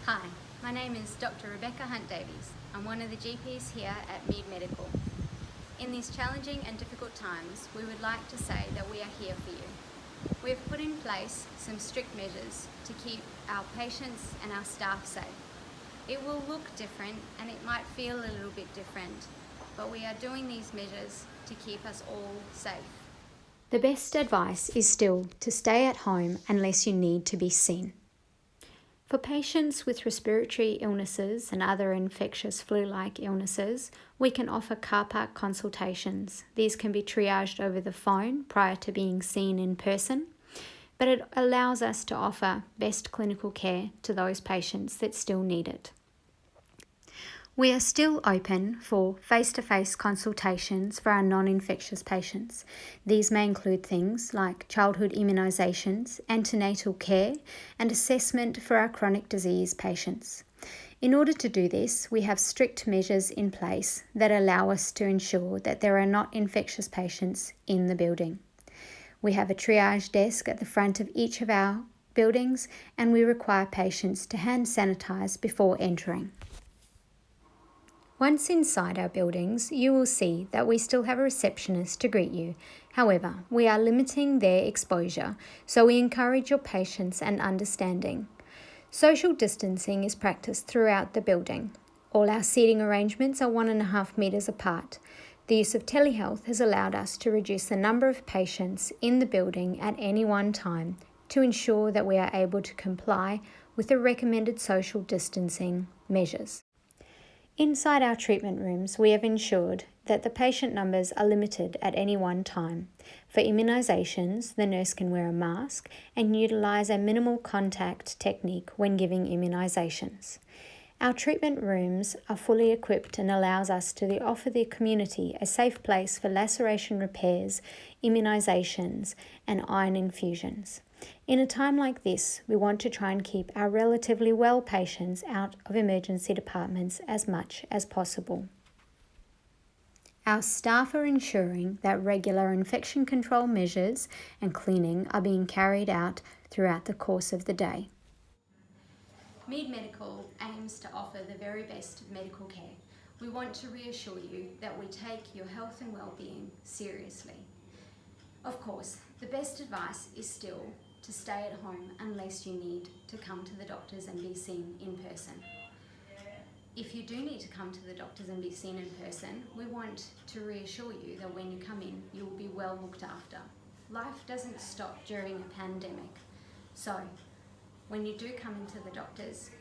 Hi, my name is Dr. Rebecca Hunt-Davies. I'm one of the GPs here at Mead Medical. In these challenging and difficult times, we would like to say that we are here for you. We have put in place some strict measures to keep our patients and our staff safe. It will look different and it might feel a little bit different, but we are doing these measures to keep us all safe. The best advice is still to stay at home unless you need to be seen. For patients with respiratory illnesses and other infectious flu-like illnesses, we can offer car park consultations. These can be triaged over the phone prior to being seen in person, but it allows us to offer best clinical care to those patients that still need it. We are still open for face-to-face consultations for our non-infectious patients. These may include things like childhood immunisations, antenatal care, and assessment for our chronic disease patients. In order to do this, we have strict measures in place that allow us to ensure that there are not infectious patients in the building. We have a triage desk at the front of each of our buildings, and we require patients to hand sanitise before entering. Once inside our buildings, you will see that we still have a receptionist to greet you. However, we are limiting their exposure, so we encourage your patience and understanding. Social distancing is practiced throughout the building. All our seating arrangements are 1.5 metres apart. The use of telehealth has allowed us to reduce the number of patients in the building at any one time to ensure that we are able to comply with the recommended social distancing measures. Inside our treatment rooms, we have ensured that the patient numbers are limited at any one time. For immunisations, the nurse can wear a mask and utilise a minimal contact technique when giving immunisations. Our treatment rooms are fully equipped and allows us to offer the community a safe place for laceration repairs, immunisations, and iron infusions. In a time like this, we want to try and keep our relatively well patients out of emergency departments as much as possible. Our staff are ensuring that regular infection control measures and cleaning are being carried out throughout the course of the day. Mead Medical aims to offer the very best of medical care. We want to reassure you that we take your health and well-being seriously. Of course, the best advice is still to stay at home unless you need to come to the doctors and be seen in person. If you do need to come to the doctors and be seen in person, we want to reassure you that when you come in, you will be well looked after. Life doesn't stop during a pandemic, so when you do come into the doctors,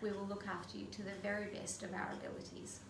we will look after you to the very best of our abilities.